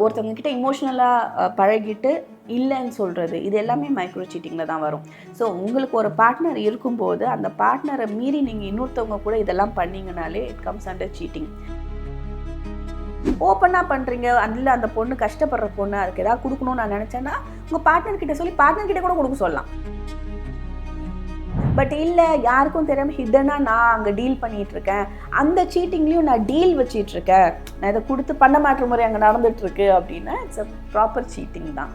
ஒருத்தவங்க கிட்ட இமோஷ்னலாக பழகிட்டு இல்லைன்னு சொல்கிறது இது எல்லாமே மைக்ரோ சீட்டிங்கில் தான் வரும். ஸோ உங்களுக்கு ஒரு பார்ட்னர் இருக்கும்போது அந்த பார்ட்னரை மீறி நீங்கள் இன்னொருத்தவங்க கூட இதெல்லாம் பண்ணிங்கனாலே இட் கம்ஸ் அண்டர் சீட்டிங். ஓப்பனாக பண்ணுறீங்க, அதில் அந்த பொண்ணு கஷ்டப்படுற பொண்ணு அதுக்கு ஏதாவது கொடுக்கணும்னு நான் நினச்சேன்னா உங்கள் பார்ட்னர்கிட்ட சொல்லி பார்ட்னர்கிட்ட கூட கொடுக்க சொல்லலாம். பட் இல்லை யாருக்கும் தெரியாமல் ஹிடனாக நான் அங்கே டீல் பண்ணிகிட்ருக்கேன், அந்த சீட்டிங்லேயும் நான் டீல் வச்சிட்ருக்கேன், நான் இதை கொடுத்து பண்ண மாற்ற முறை அங்கே நடந்துகிட்ருக்கு அப்படின்னா இட்ஸ் அ ப்ராப்பர் சீட்டிங் தான்.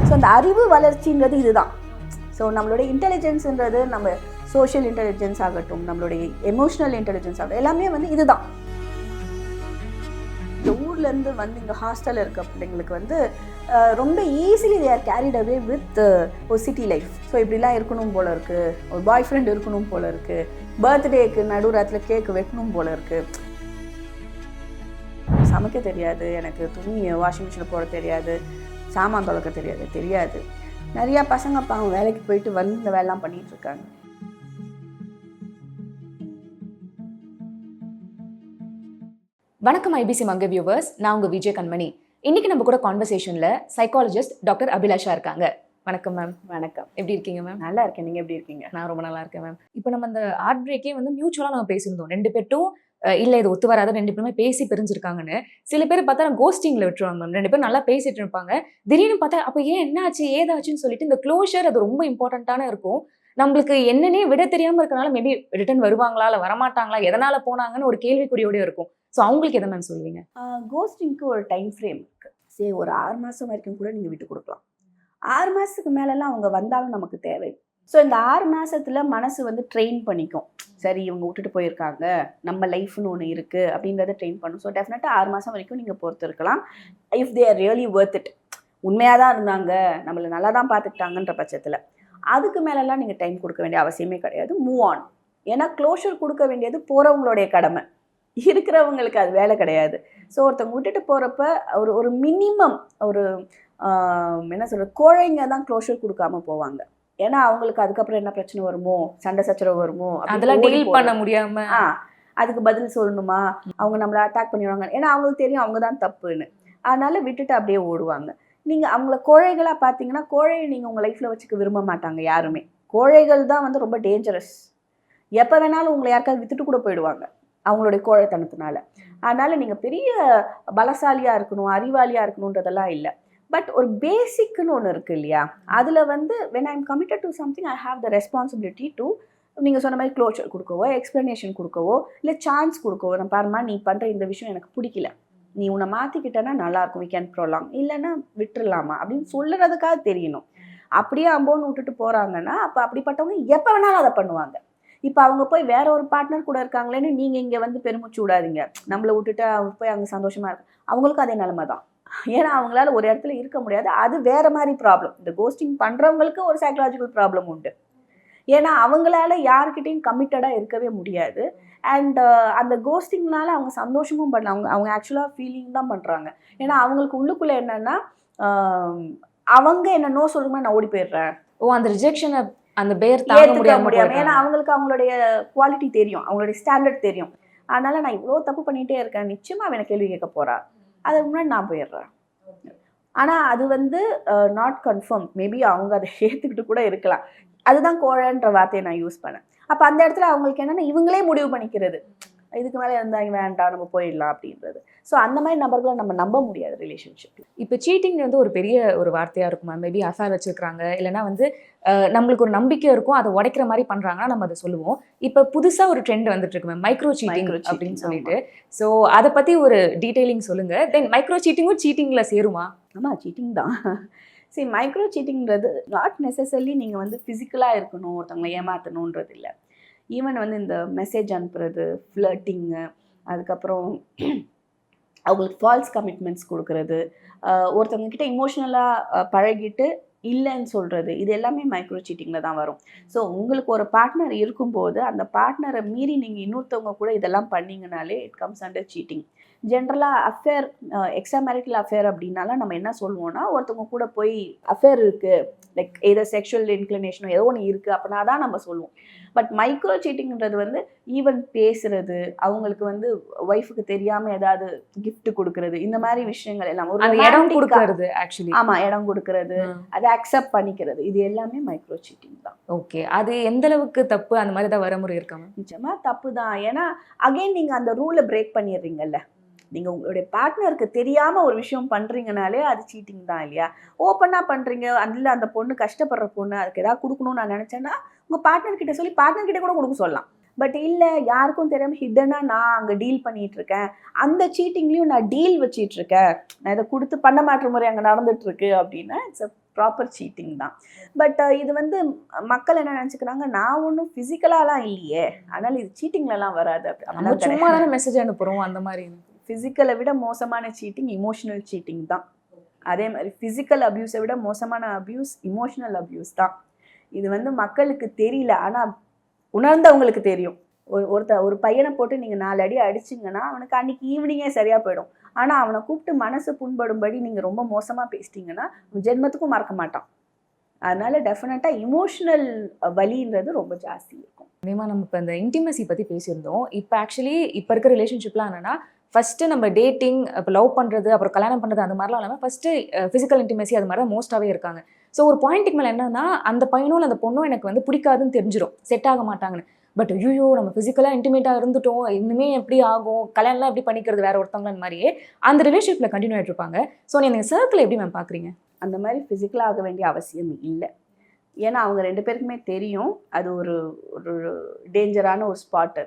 ஸோ அந்த அறிவு வளர்ச்சின்றது இதுதான். ஸோ நம்மளுடைய இன்டெலிஜென்ஸுன்றது நம்ம சோஷியல் இன்டெலிஜென்ஸ் ஆகட்டும், நம்மளுடைய எமோஷ்னல் இன்டெலிஜென்ஸ் ஆகட்டும், எல்லாமே வந்து இதுதான். இந்த ஊர்லேருந்து வந்து இங்கே ஹாஸ்டலில் இருக்க பிள்ளைங்களுக்கு வந்து ரொம்ப easily they are carried away with ஒரு சிட்டி லைஃப். ஸோ இப்படிலாம் இருக்கணும் போல் இருக்குது, ஒரு பாய் ஃப்ரெண்ட் இருக்கணும் போல் இருக்குது, பர்த்டேக்கு நடுராத்தில் கேக்கு வெட்டணும் போல் இருக்குது. சமைக்க தெரியாது, எனக்கு துணி வாஷிங் மிஷினில் போட தெரியாது, சாமான் தொலைக்க தெரியாது. நிறையா பசங்க பாவம் வேலைக்கு போயிட்டு வந்து இந்த வேலைலாம் பண்ணிகிட்ருக்காங்க. வணக்கம் ஐபிசி மங்க வியூவர்ஸ், நான் உங்கள் விஜய் கண்மணி. இன்னைக்கு நம்ம கூட கான்வர்சேஷனில் சைக்காலஜிஸ்ட் டாக்டர் அபிலாஷா இருக்காங்க. வணக்கம் மேம். வணக்கம். எப்படி இருக்கீங்க மேம்? நல்லா இருக்கேன், நீங்கள் எப்படி இருக்கீங்க? நான் ரொம்ப நல்லா இருக்கேன் மேம். இப்போ நம்ம அந்த ஹார்ட் பிரேக்கே வந்து மியூச்சுவலாக நம்ம பேசியிருந்தோம், ரெண்டு பேர்ட்டும் இல்லை இது ஒத்து வராத, ரெண்டு பேருமே பேசி பிரிஞ்சிருக்காங்கன்னு. சில பேர் பார்த்தா கோஸ்டிங்கில் விட்டுருவாங்க மேம். ரெண்டு பேரும் நல்லா பேசிட்டு இருப்பாங்க, திடீர்னு பார்த்தா அப்போ ஏன் என்னாச்சு ஏதாச்சுன்னு சொல்லிட்டு இந்த க்ளோஷர் அது ரொம்ப இம்பார்ட்டண்ட்டான இருக்கும். நம்மளுக்கு என்னன்னே விட தெரியாமல் இருக்கனால மேபி ரிட்டர்ன் வருவாங்களா இல்லை வரமாட்டாங்களா, எதனால போனாங்கன்னு ஒரு கேள்விக்குறியோடய இருக்கும். ஸோ அவங்களுக்கு எதை மேம் சொல்லுவீங்க? கோஸ்டிங்க்கு ஒரு டைம் ஃப்ரேம் இருக்குது. சரி, ஒரு 6 மாதம் வரைக்கும் கூட நீங்கள் விட்டு கொடுக்கலாம். 6 மாதத்துக்கு மேலெல்லாம் அவங்க வந்தாலும் நமக்கு தேவை. ஸோ இந்த 6 மாதத்தில் மனசு வந்து ட்ரெயின் பண்ணிக்கும், சரி இவங்க விட்டுட்டு போயிருக்காங்க, நம்ம லைஃப்னு ஒன்று இருக்குது அப்படின்றத ட்ரெயின் பண்ணும். ஸோ டெஃபினட்டாக 6 மாதம் வரைக்கும் நீங்கள் பொறுத்து இருக்கலாம். If they are really worth it, உண்மையாக தான் இருந்தாங்க, நம்மளை நல்லா தான் பார்த்துக்கிட்டாங்கன்ற பட்சத்தில் அதுக்கு மேலெல்லாம் நீங்கள் டைம் கொடுக்க வேண்டிய அவசியமே கிடையாது. Move on. ஏன்னா க்ளோஷர் கொடுக்க வேண்டியது போகிறவங்களுடைய கடமை, இருக்கிறவங்களுக்கு அது வேலை கிடையாது. ஸோ ஒருத்தவங்க விட்டுட்டு போகிறப்ப ஒரு மினிமம் ஒரு என்ன சொல்கிறது, கோழைங்க தான் க்ளோஷர் கொடுக்காம போவாங்க. ஏன்னா அவங்களுக்கு அதுக்கப்புறம் என்ன பிரச்சனை வருமோ, சண்டை சச்சரவு வருமோ, அதெல்லாம் டீல் பண்ண முடியாம அதுக்கு பதில் சொல்லணுமா, அவங்க நம்மளை அட்டாக் பண்ணிடுவாங்க, ஏன்னா அவங்களுக்கு தெரியும் அவங்க தான் தப்புன்னு. அதனால விட்டுட்டு அப்படியே ஓடுவாங்க. நீங்கள் அவங்கள கோழைகளாக பார்த்தீங்கன்னா, கோழையை நீங்கள் உங்கள் லைஃப்பில் வச்சுக்க விரும்ப மாட்டாங்க யாருமே. கோழைகள் தான் வந்து ரொம்ப டேஞ்சரஸ். எப்போ வேணாலும் உங்களை யாருக்காவது விட்டுட்டு கூட போயிடுவாங்க அவங்களுடைய கோழைத்தனத்தினால. அதனால் நீங்கள் பெரிய பலசாலியாக இருக்கணும், அறிவாளியாக இருக்கணுன்றதெல்லாம் இல்லை. பட் ஒரு பேசிக்குன்னு ஒன்று இருக்குது இல்லையா, அதில் வந்து when I am committed to something I have the responsibility to, நீங்கள் சொன்ன மாதிரி க்ளோஷர் கொடுக்கவோ, எக்ஸ்ப்ளனேஷன் கொடுக்கவோ, இல்லை சான்ஸ் கொடுக்கவோ, நான் பாருமா நீ பண்ணுற இந்த விஷயம் எனக்கு பிடிக்கல, நீ உன்னை மாற்றிக்கிட்டேன்னா நல்லாயிருக்கும், we can prolong, இல்லைன்னா விட்டுடலாமா அப்படின்னு சொல்லுறதுக்காக தெரியணும். அப்படியே அம்போன்னு விட்டுட்டு போகிறாங்கன்னா அப்போ அப்படிப்பட்டவங்க எப்போ வேணாலும் அதை பண்ணுவாங்க. இப்போ அவங்க போய் வேற ஒரு பார்ட்னர் கூட இருக்காங்களேன்னு நீங்கள் இங்கே வந்து பெருமிச்சு விடாதீங்க, நம்மளை விட்டுட்டு அவங்க போய் அங்கே சந்தோஷமாக இருக்கு, அவங்களுக்கும் அதே நிலைமை தான். ஏன்னா அவங்களால ஒரு இடத்துல இருக்க முடியாது, அது வேற மாதிரி ப்ராப்ளம். இந்த கோஸ்டிங் பண்ணுறவங்களுக்கு ஒரு சைக்கலாஜிக்கல் ப்ராப்ளம் உண்டு. ஏன்னா அவங்களால யாருக்கிட்டையும் கமிட்டடாக இருக்கவே முடியாது. அண்ட் அந்த கோஸ்டிங்னால அவங்க சந்தோஷமும் பண்ணல, அவங்க ஆக்சுவலாக ஃபீலிங் தான் பண்ணுறாங்க. ஏன்னா அவங்களுக்கு உள்ளுக்குள்ளே என்னென்னா அவங்க என்ன நோ சொல்லுமா நான் ஓடி போயிடுறேன். அந்த ரிஜெக்ஷனை அந்த பேர் தாங்க முடியாம, ஏன்னா அவங்களுக்கு அவங்களுடைய குவாலிட்டி தெரியும், அவங்களுடைய ஸ்டாண்டர்ட் தெரியும். அதனால நான் இவ்வளோ தப்பு பண்ணிகிட்டே இருக்கேன், நிச்சயமாக அவனை கேள்வி கேட்க போகிறா, அதுக்கு முன்னாடி நான் போயிடுறேன். ஆனால் அது வந்து நாட் கன்ஃபார்ம், மேபி அவங்க அதை ஏற்றுக்கிட்டு கூட இருக்கலாம். அதுதான் கோழைன்ற வார்த்தையை நான் யூஸ் பண்ணேன். அப்போ அந்த இடத்துல அவங்களுக்கு என்னென்னா இவங்களே முடிவு பண்ணிக்கிறது, இதுக்கு மேலே இருந்தாங்க வேண்டாம் நம்ம போயிடலாம் அப்படின்றது. ஸோ அந்த மாதிரி நபர்களை நம்ம நம்ப முடியாது ரிலேஷன்ஷிப்பில். இப்போ சீட்டிங் வந்து ஒரு பெரிய ஒரு வார்த்தையாக இருக்குமா, மேபி அஃபேர் வச்சுருக்காங்க, இல்லைனா வந்து நம்மளுக்கு ஒரு நம்பிக்கை இருக்கும், அதை உடைக்கிற மாதிரி பண்ணுறாங்கன்னா நம்ம அதை சொல்லுவோம். இப்போ புதுசாக ஒரு ட்ரெண்ட் வந்துட்டு இருக்கு மேம், மைக்ரோ சீட்டிங் அப்படின்னு சொல்லிட்டு. ஸோ அதை பற்றி ஒரு டீட்டெயிலிங் சொல்லுங்கள். தென் மைக்ரோ சீட்டிங்கும் சீட்டிங்கில் சேருமா? ஆமாம், சீட்டிங் தான். சரி, மைக்ரோ சீட்டிங்கிறது நாட் நெசசரிலி நீங்கள் வந்து ஃபிசிக்கலாக இருக்கணும், ஒருத்தவங்களை ஏமாற்றணுன்றது இல்லை. ஈவன் வந்து இந்த மெசேஜ் அனுப்புறது, ஃப்ளர்ட்டிங்கு, அதுக்கப்புறம் அவங்களுக்கு ஃபால்ஸ் கமிட்மெண்ட்ஸ் கொடுக்கறது, ஒருத்தவங்க கிட்ட இமோஷ்னலாக பழகிட்டு இல்லைன்னு சொல்கிறது, இது எல்லாமே மைக்ரோ சீட்டிங்கில் தான் வரும். ஸோ உங்களுக்கு ஒரு பார்ட்னர் இருக்கும்போது அந்த பார்ட்னரை மீறி நீங்கள் இன்னொருத்தவங்க கூட இதெல்லாம் பண்ணிங்கனாலே இட் கம்ஸ் அண்டர் சீட்டிங். ஜென்ரலாக அஃபேர், எக்ஸ்ட்ரா மேரிட்டல் அஃபேர் அப்படின்னால நம்ம என்ன சொல்லுவோம்னா, ஒருத்தவங்க கூட போய் அஃபேர் இருக்குது, லைக் ஏதோ செக்ஷுவல் இன்க்ளினேஷனோ ஏதோ ஒன்று இருக்குது அப்படின்னா தான் நம்ம சொல்லுவோம். பட் மைக்ரோ சீட்டிங்ன்றது வந்து ஈவன் பேசுறது, அவங்களுக்கு வந்து ஒய்ஃபுக்கு தெரியாம ஏதாவது கிஃப்ட் கொடுக்கறது, இந்த மாதிரி விஷயங்கள் எல்லாம் ஒரு அந்த இடம் romantic-ஆ- கொடுக்கறது ஆக்சுவலி. ஆமா, இடம் கொடுக்கறது, அதை அக்செப்ட் பண்ணிக்கிறது, இது எல்லாமே மைக்ரோ சீட்டிங் தான். ஓகே. அது எந்த அளவுக்கு தப்பு, அந்த மாதிரி ஏதாவது வரமுறை இருக்கா மேம்? நிச்சயமா தப்பு தான். ஏன்னா அகைன் நீங்க அந்த ரூலை பிரேக் பண்ணிடுறீங்கல்ல. நீங்க உங்களுடைய பார்ட்னருக்கு தெரியாம ஒரு விஷயம் பண்றீங்கனாலே அது சீட்டிங் தான் இல்லையா? ஓப்பனா பண்றீங்க, அதுல அந்த பொண்ணு கஷ்டப்படுற பொண்ணு, அதுக்கு ஏதாவது கொடுக்கணும்னு நான் நினைச்சேன்னா உங்க பார்ட்னர் கிட்ட சொல்லி பார்ட்னர் கிட்ட கூட கொடுக்க சொல்லலாம். பட் இல்ல, யாருக்கும் தெரியாம ஹிடனா நான் அங்க டீல் பண்ணிட்டு இருக்கேன், அந்த சீட்டிங்லயும் நான் டீல் வச்சிட்டு இருக்கேன், நான் இதை கொடுத்து பண்ண மாற்ற முறை அங்க நடந்துட்டு இருக்கு அப்படின்னா இட்ஸ் அ ப்ராப்பர் சீட்டிங் தான். பட் இது வந்து மக்கள் என்ன நினைச்சுக்கிறாங்க, நான் ஒன்றும் பிசிக்கலாலாம் இல்லையே, அதனால இது சீட்டிங்லலாம் வராது. நம்ம அப்படிலாம் சும்மா கிடையாது. தானே மெசேஜ் அனுப்புறோம் அந்த மாதிரி. ஃபிசிக்கலை விட மோசமான சீட்டிங் இமோஷனல் சீட்டிங் தான். அதே மாதிரி ஃபிசிக்கல் அபியூஸை விட மோசமான அபியூஸ் இமோஷனல் அபியூஸ் தான். இது வந்து மக்களுக்கு தெரியல, ஆனால் உணர்ந்தவங்களுக்கு தெரியும். ஒரு பையனை போட்டு நீங்கள் 4 அடி அடிச்சிங்கன்னா அவனுக்கு அன்னைக்கு ஈவினிங்கே சரியாக போயிடும். ஆனால் அவனை கூப்பிட்டு மனசு புண்படும்படி நீங்கள் ரொம்ப மோசமாக பேசிட்டீங்கன்னா ஜென்மத்துக்கும் மறக்க மாட்டான். அதனால டெஃபினட்டாக இமோஷனல் வலின்றது ரொம்ப ஜாஸ்தி இருக்கும். அதேமா நம்ம இப்போ இந்த இன்டிமசி பற்றி பேசியிருந்தோம். இப்போ ஆக்சுவலி இப்போ இருக்க ரிலேஷன்ஷிப்லாம் என்னன்னா, ஃபஸ்ட்டு நம்ம டேட்டிங், இப்போ லவ் பண்ணுறது, அப்புறம் கல்யாணம் பண்ணுறது, அந்த மாதிரிலாம் இல்லாமல் ஃபஸ்ட்டு ஃபிசிக்கல் இன்டிமசி அது மாதிரி தான் மோஸ்ட்டாகவே இருக்காங்க. ஸோ ஒரு பாயிண்ட்டுக்கு மேலே என்னன்னா, அந்த பையனும் அந்த பொண்ணும் எனக்கு வந்து பிடிக்காதுன்னு தெரிஞ்சிடும், செட் ஆக மாட்டாங்கன்னு. பட் ஐயோ நம்ம ஃபிசிக்கலாக இன்டிமேட்டாக இருந்துட்டோம், இனிமே எப்படி ஆகும், கல்யாணம்லாம் எப்படி பண்ணிக்கிறது வேற ஒருத்தவங்க மாதிரியே அந்த ரிலேஷன்ஷிப்பில் கண்டினியூ ஆகிட்டு இருப்பாங்க. ஸோ நீங்கள் சர்க்கிள் எப்படி மேம் பார்க்குறீங்க? அந்த மாதிரி ஃபிசிக்கலாக ஆக வேண்டிய அவசியம் இல்லை. ஏன்னா அவங்க 2 பேருக்குமே தெரியும் அது ஒரு ஒரு டேஞ்சரான ஒரு ஸ்பாட்.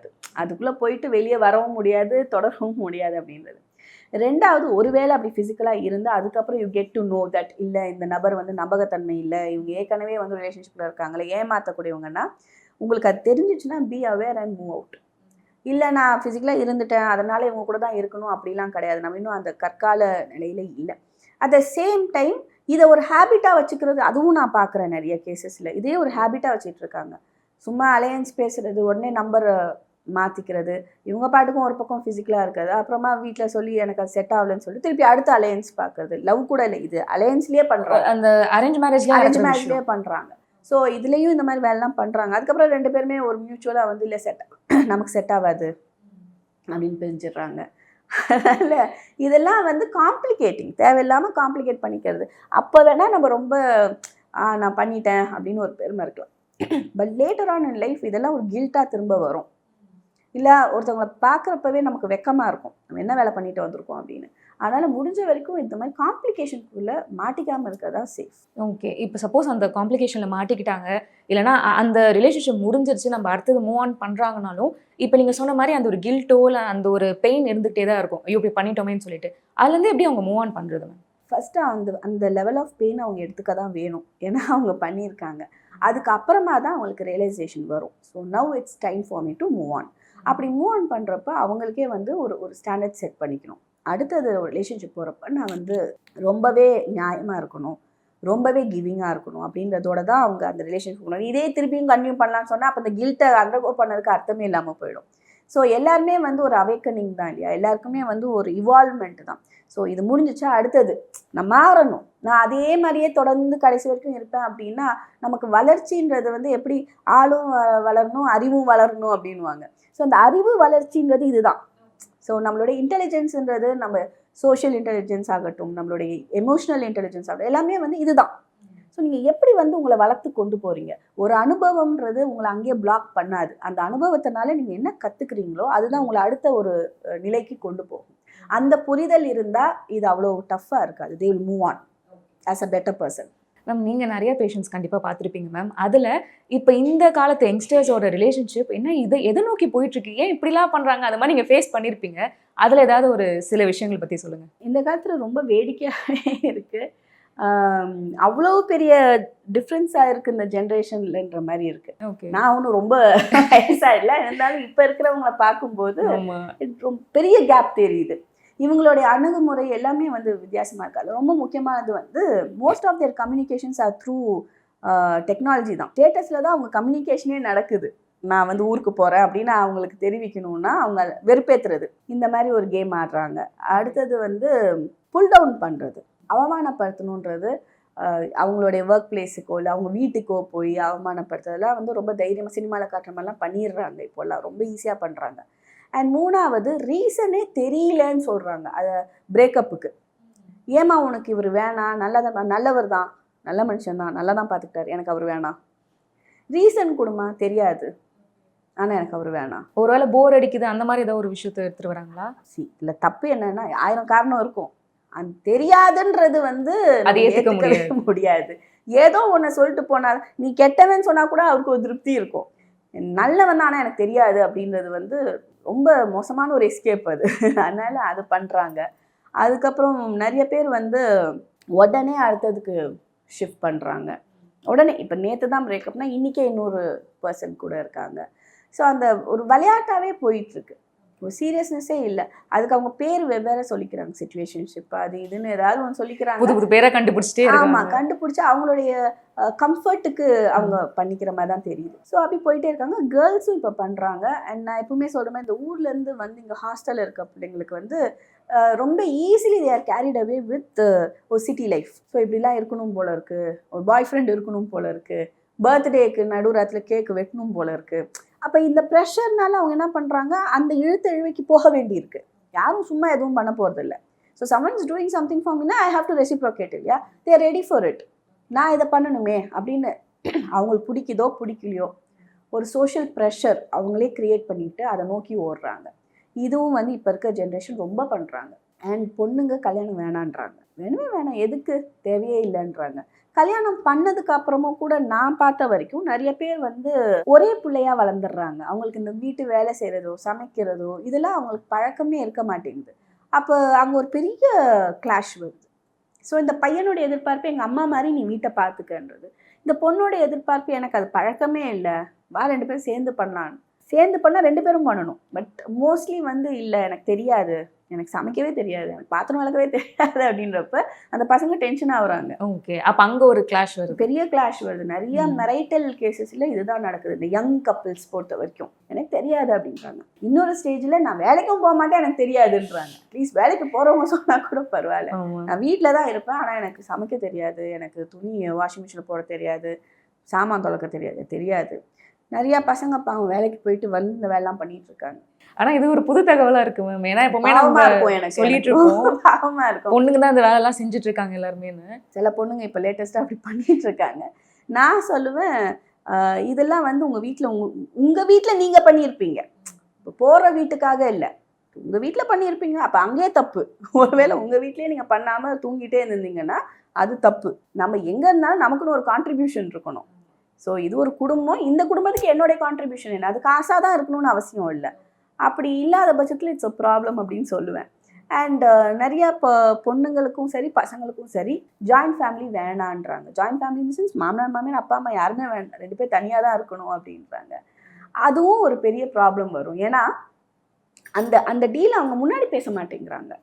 அதுக்குள்ளே போயிட்டு வெளியே வரவும் முடியாது, தொடரவும் முடியாது அப்படின்றது. 2வது, ஒருவேளை அப்படி ஃபிசிக்கலாக இருந்தால் அதுக்கப்புறம் you get to know that இல்லை இந்த நபர் வந்து நம்பகத்தன்மை இல்லை, இவங்க ஏற்கனவே வந்து ரிலேஷன்ஷிப்பில் இருக்காங்களே, ஏமாற்றக்கூடியவங்கன்னா உங்களுக்கு அது தெரிஞ்சிச்சுன்னா be aware and move out. இல்லை நான் ஃபிசிக்கலாக இருந்துட்டேன் அதனால இவங்க கூட தான் இருக்கணும் அப்படிலாம் கிடையாது. நம்ம இன்னும் அந்த கற்கால நிலையில் இல்லை. அட் த சேம் டைம் இதை ஒரு ஹேபிட்டாக வச்சுக்கிறது, அதுவும் நான் பார்க்குறேன் நிறைய கேசஸில். இதே ஒரு ஹேபிட்டாக வச்சுட்டு இருக்காங்க. சும்மா அலையன்ஸ் பேசுறது, உடனே நம்பர் மாற்றிக்கிறது, இவங்க பாட்டுக்கும் ஒரு பக்கம் ஃபிசிக்கலாக இருக்கிறது, அப்புறமா வீட்டில் சொல்லி எனக்கு அது செட் ஆகலன்னு சொல்லி திருப்பி அடுத்த அலையன்ஸ் பார்க்குறது. லவ் கூட இல்லை, இது அலையன்ஸ்லேயே பண்ணுறாங்க, அந்த அரேஞ்ச் மேரேஜ்லேயே பண்ணுறாங்க. ஸோ இதுலேயும் இந்த மாதிரி வேலைலாம் பண்ணுறாங்க. அதுக்கப்புறம் 2 பேருமே ஒரு மியூச்சுவலாக வந்து இல்லை நமக்கு செட் ஆகாது அப்படின்னு பிரிஞ்சிடுறாங்க. அதனால் இதெல்லாம் வந்து காம்ப்ளிகேட்டிங், தேவையில்லாமல் காம்ப்ளிகேட் பண்ணிக்கிறது. அப்போ வேணால் நம்ம ரொம்ப நான் பண்ணிட்டேன் அப்படின்னு ஒரு பெருமை இருக்கலாம். But later on in life இதெல்லாம் ஒரு கில்ட்டாக திரும்ப வரும். இல்லை ஒருத்தவங்களை பார்க்குறப்பவே நமக்கு வெக்கமாக இருக்கும், நம்ம என்ன வேலை பண்ணிட்டு வந்திருக்கோம் அப்படின்னு. அதனால் முடிஞ்ச வரைக்கும் இந்த மாதிரி காம்ப்ளிகேஷனுக்குள்ளே மாட்டிக்காமல் இருக்கிறதா சேஃப். ஓகே. இப்போ சப்போஸ் அந்த காம்ப்ளிகேஷனில் மாட்டிக்கிட்டாங்க, இல்லைனா அந்த ரிலேஷன்ஷிப் முடிஞ்சிருச்சு, நம்ம அடுத்தது மூவ் ஆன் பண்ணுறாங்கனாலும் இப்போ நீங்கள் சொன்ன மாதிரி அந்த ஒரு கில்ட்டோ இல்லை அந்த ஒரு பெயின் இருந்துகிட்டே தான் இருக்கும், ஐயோ இப்படி பண்ணிட்டோமேன்னு சொல்லிட்டு. அதுலேருந்து எப்படி அவங்க மூவ் ஆன் பண்ணுறது மேம்? ஃபஸ்ட்டு அந்த லெவல் ஆஃப் பெயின் அவங்க எடுத்துக்க தான் வேணும், ஏன்னா அவங்க பண்ணியிருக்காங்க. அதுக்கப்புறமா தான் அவங்களுக்கு ரியலைசேஷன் வரும். So now it's time for me to move on. அப்படி மூவ் ஆன் பண்ணுறப்ப அவங்களுக்கே வந்து ஒரு ஸ்டாண்டர்ட் செட் பண்ணிக்கணும். அடுத்தது ரிலேஷன்ஷிப் போகிறப்ப நான் வந்து ரொம்பவே நியாயமாக இருக்கணும், ரொம்பவே கிவிங்காக இருக்கணும் அப்படின்றதோட தான் அவங்க அந்த ரிலேஷன்ஷிப் போகணும். இதே திருப்பியும் கன்டினியூ பண்ணலான்னு சொன்னால் அப்போ அந்த கில்ட்டை அண்டர்கோ பண்ணதுக்கு அர்த்தமே இல்லாமல் போயிடும். ஸோ எல்லாருமே வந்து ஒரு அவேக்கனிங் தான் இல்லையா, எல்லாருக்குமே வந்து ஒரு இவால்வ்மெண்ட் தான். ஸோ இது முடிஞ்சிச்சா அடுத்தது நான் மாறணும், நான் அதே மாதிரியே தொடர்ந்து கடைசி வரைக்கும் இருப்பேன் அப்படின்னா நமக்கு வளர்ச்சின்றது வந்து எப்படி ஆளும் வளரணும் அறிவும் வளரணும் அப்படின்வாங்க. ஸோ அந்த அறிவு வளர்ச்சின்றது இதுதான். ஸோ நம்மளுடைய இன்டெலிஜென்ஸுன்றது நம்ம சோஷியல் இன்டெலிஜென்ஸ் ஆகட்டும், நம்மளுடைய எமோஷனல் இன்டெலிஜென்ஸ் ஆகட்டும், எல்லாமே வந்து இதுதான். ஸோ நீங்கள் எப்படி வந்து உங்களை வளர்த்து கொண்டு போகிறீங்க, ஒரு அனுபவம்ன்றது உங்களை அங்கேயே பிளாக் பண்ணாது. அந்த அனுபவத்தினால நீங்கள் என்ன கற்றுக்குறீங்களோ அதுதான் உங்களை அடுத்த ஒரு நிலைக்கு கொண்டு போகும். அந்த புரிதல் இருந்தால் இது அவ்வளோ டஃப்பாக இருக்காது. They will move on as a better person. Ma'am நீங்கள் நிறைய பேஷண்ட்ஸ் கண்டிப்பாக பார்த்துருப்பீங்க மேம். அதில் இப்போ இந்த காலத்து யங்ஸ்டர்ஸோட ரிலேஷன்ஷிப் என்ன எதை நோக்கி போயிட்டுருக்கு, ஏன் இப்படிலாம் பண்ணுறாங்க, அது மாதிரி நீங்கள் ஃபேஸ் பண்ணியிருப்பீங்க. அதில் ஏதாவது ஒரு சில விஷயங்கள் பற்றி சொல்லுங்கள். இந்த காலத்தில் ரொம்ப வேடிக்கையாகவே இருக்குது. அவ்வளோ பெரிய டிஃப்ரென்ஸாக இருக்குது இந்த ஜென்ரேஷன்லன்ற மாதிரி இருக்குது. ஓகே. நான் ஒன்றும் ரொம்ப வயசாக இல்லை, இருந்தாலும் இப்போ இருக்கிறவங்களை பார்க்கும்போது பெரிய கேப் தெரியுது. இவங்களுடைய அணுகுமுறை எல்லாமே வந்து வித்தியாசமாக இருக்காது. ரொம்ப முக்கியமானது வந்து most of their communications are through technology தான். ஸ்டேட்டஸில் தான் அவங்க கம்யூனிகேஷனே நடக்குது. நான் வந்து ஊருக்கு போகிறேன் அப்படின்னு அவங்களுக்கு தெரிவிக்கணும்னா அவங்க வெறுப்பேற்றுறது, இந்த மாதிரி ஒரு கேம் ஆடுறாங்க. அடுத்தது வந்து புல் டவுன் பண்ணுறது, அவமானப்படுத்தணுன்றது அவங்களுடைய ஒர்க் பிளேஸுக்கோ இல்லை அவங்க வீட்டுக்கோ போய் அவமானப்படுத்துறதெல்லாம் வந்து ரொம்ப தைரியமாக சினிமாவில் காட்டுற மாதிரிலாம் பண்ணிடுறாங்க இப்போல்லாம், ரொம்ப ஈஸியாக பண்ணுறாங்க. அண்ட் மூணாவது ரீசனே தெரியலன்னு சொல்கிறாங்க அதை பிரேக்கப்புக்கு. ஏமா உனக்கு இவர் வேணாம், நல்லவர் தான், நல்ல மனுஷன் தான், நல்லா தான் பார்த்துக்கிட்டாரு, எனக்கு அவர் வேணாம். ரீசன் கொடுமா, தெரியாது, ஆனால் எனக்கு அவர் வேணாம். ஒருவேளை போர் அடிக்குது அந்த மாதிரி ஏதோ ஒரு விஷயத்த எடுத்துட்டு வராங்களா? இல்லை தப்பு என்னன்னா 1000 காரணம் இருக்கும், அது தெரியாதுன்றது வந்து அதை ஏற்றுக்கவே முடியாது. ஏதோ ஒன்று சொல்லிட்டு போனால், நீ கெட்டவன் சொன்னால் கூட அவருக்கு ஒரு திருப்தி இருக்கும். நல்லவன் தான் ஆனால் எனக்கு தெரியாது அப்படின்றது வந்து ரொம்ப மோசமான ஒரு எஸ்கேப் அது. அதனால அது பண்ணுறாங்க. அதுக்கப்புறம் நிறைய பேர் வந்து உடனே அடுத்ததுக்கு ஷிஃப்ட் பண்ணுறாங்க. உடனே இப்போ நேற்று தான் பிரேக்கப்னா இன்றைக்கே இன்னொரு பர்சன் கூட இருக்காங்க. ஸோ அந்த ஒரு விளையாட்டாகவே போயிட்டுருக்கு, ஒரு சீரியஸ்னஸே இல்லை. அதுக்கு அவங்க பேர் வெவ்வேறு சொல்லிக்கிறாங்க, சிச்சுவேஷன்ஷிப் அது இதுன்னு ஏதாவது ஒன்று சொல்லிக்கிறாங்க, புது புது பேரை கண்டுபிடிச்சிட்டே. ஆமாம், கண்டுபிடிச்சி அவங்களுடைய கம்ஃபர்ட்டுக்கு அவங்க பண்ணிக்கிற மாதிரி தான் தெரியுது. ஸோ அப்படி போயிட்டே இருக்காங்க. கேர்ள்ஸும் இப்போ பண்ணுறாங்க. அண்ட் நான் எப்பவுமே சொல்கிறேன், இந்த ஊர்லேருந்து வந்து இங்கே ஹாஸ்டலில் இருக்க பிள்ளைங்களுக்கு வந்து ரொம்ப easily they are carried away with ஒரு சிட்டி லைஃப். ஸோ இப்படிலாம் இருக்கணும் போல இருக்குது, ஒரு பாய் ஃப்ரெண்ட் இருக்கணும் போல இருக்குது, பர்த்டேக்கு நடுராத்தில் கேக்கு வெட்டணும் போல இருக்குது. அப்போ இந்த ப்ரெஷர்னால அவங்க என்ன பண்ணுறாங்க, அந்த இழுவைக்கு போக வேண்டியிருக்கு. யாரும் சும்மா எதுவும் பண்ண போகிறதில்ல. So someone is doing something for me, I have to reciprocate it. Yeah, they are ready for it. நான் இதை பண்ணணுமே அப்படின்னு அவங்களுக்கு பிடிக்குதோ பிடிக்கலையோ ஒரு சோஷியல் ப்ரெஷர் அவங்களே க்ரியேட் பண்ணிட்டு அதை நோக்கி ஓடுறாங்க. இதுவும் வந்து இப்போ இருக்க ஜென்ரேஷன் ரொம்ப பண்ணுறாங்க. அண்ட் பொண்ணுங்க கல்யாணம் வேணான்றாங்க, வேணுமே வேணாம், எதுக்கு, தேவையே இல்லைன்றாங்க. கல்யாணம் பண்ணதுக்கு அப்புறமும் கூட நான் பார்த்த வரைக்கும் நிறைய பேர் வந்து ஒரே பிள்ளையா வளர்ந்துடுறாங்க. அவங்களுக்கு இந்த வீட்டு வேலை செய்கிறதோ சமைக்கிறதோ இதெல்லாம் அவங்களுக்கு பழக்கமே இருக்க மாட்டேங்குது. அப்போ அங்கே ஒரு பெரிய கிளாஷ் வருது. ஸோ இந்த பையனோட எதிர்பார்ப்பு எங்கள் அம்மா மாதிரி நீ வீட்டை பார்த்துக்கன்றது, இந்த பொண்ணோட எதிர்பார்ப்பு எனக்கு அது பழக்கமே இல்லை, வா 2 பேரும் சேர்ந்து பண்ணலான்னு. சேர்ந்து பண்ணால் 2 பேரும் பண்ணணும். பட் மோஸ்ட்லி வந்து இல்லை, எனக்கு தெரியாது, எனக்கு சமைக்கவே தெரியாது, எனக்கு பாத்திரம் வளர்க்கவே தெரியாது அப்படின்றப்ப அந்த பசங்க டென்ஷன் ஆகுறாங்க. ஓகே, அப்போ அங்கே ஒரு கிளாஷ் வருது, பெரிய கிளாஷ் வருது. நிறைய மெரைட்டல் கேசஸில் இதுதான் நடக்குது. இந்த யங் கப்பிள்ஸ் பொறுத்த வரைக்கும் எனக்கு தெரியாது அப்படின்றாங்க. இன்னொரு ஸ்டேஜில் நான் வேலைக்கும் போக மாட்டேன், எனக்கு தெரியாதுன்றாங்க. ப்ளீஸ் வேலைக்கு போகிறவங்க சொன்னால் கூட பரவாயில்ல, நான் வீட்டில் தான் இருப்பேன், ஆனால் எனக்கு சமைக்க தெரியாது, எனக்கு துணி வாஷிங் மிஷினில் போட தெரியாது, சாமான் தொலைக்க தெரியாது. நிறைய பசங்க அவங்க வேலைக்கு போயிட்டு வந்து இந்த வேலைலாம் பண்ணிட்டு இருக்காங்க. ஆனா இது ஒரு புது தகவலா இருக்கு மேம். ஏன்னா எப்பவுமே நம்ம எனக்கு சொல்லிட்டு இருக்கோம், பாவமா இருக்கும், பொண்ணுங்க தான் இந்த வேலைலாம் செஞ்சுட்டு இருக்காங்க எல்லாருமேன்னு. சில பொண்ணுங்க இப்போ லேட்டஸ்ட்டாக அப்படி பண்ணிட்டு இருக்காங்க. நான் சொல்லுவேன், இதெல்லாம் வந்து உங்கள் வீட்டில் நீங்கள் பண்ணியிருப்பீங்க, இப்போ போகிற வீட்டுக்காக இல்லை, உங்கள் வீட்டில் பண்ணியிருப்பீங்க, அப்போ அங்கேயே தப்பு. ஒருவேளை உங்கள் வீட்லேயே நீங்கள் பண்ணாமல் தூங்கிட்டே இருந்தீங்கன்னா அது தப்பு. நம்ம எங்கே இருந்தாலும் நமக்குன்னு ஒரு கான்ட்ரிபியூஷன் இருக்கணும். ஸோ இது ஒரு குடும்பம், இந்த குடும்பத்துக்கு என்னுடைய கான்ட்ரிபியூஷன் என்ன, அது காசாக தான் இருக்கணும்னு அவசியம் இல்லை. அப்படி இல்லாத பட்சத்தில் இட்ஸ் அ ப்ராப்ளம் அப்படின்னு சொல்லுவேன். அண்ட் நிறையா பொண்ணுங்களுக்கும் சரி பசங்களுக்கும் சரி ஜாயின்ட் ஃபேமிலி வேணான்றாங்க. ஜாயின்ட் ஃபேமிலி இன் சென்ஸ் மாமனார் மாமியார் அப்பா அம்மா யாருமே வேண்டாம், 2 பேர் தனியாக தான் இருக்கணும் அப்படின்றாங்க. அதுவும் ஒரு பெரிய ப்ராப்ளம் வரும். ஏன்னா அந்த அந்த டீல் அவங்க முன்னாடி பேச மாட்டேங்கிறாங்க,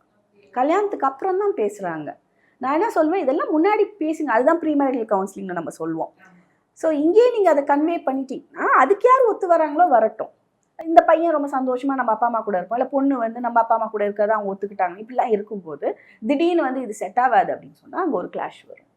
கல்யாணத்துக்கு அப்புறம் தான் பேசுகிறாங்க. நான் என்ன சொல்வேன், இதெல்லாம் முன்னாடி பேசுங்க, அதுதான் ப்ரீமேரிட்டல் கவுன்சிலிங்னு நம்ம சொல்லுவோம். ஸோ இங்கேயே நீங்கள் அதை கன்வே பண்ணிட்டீங்கன்னா அதுக்கு யார் ஒத்து வராங்களோ வரட்டும். இந்த பையன் ரொம்ப சந்தோஷமாக நம்ம அப்பா அம்மா கூட இருப்போம், இல்லை பொண்ணு வந்து நம்ம அப்பா அம்மா கூட இருக்கிறத அவங்க ஒத்துக்கிட்டாங்க, இப்படிலாம் இருக்கும்போது திடீர்னு வந்து இது செட் ஆகாது அப்படின்னு சொன்னால் அங்கே ஒரு கிளாஷ் வரும்.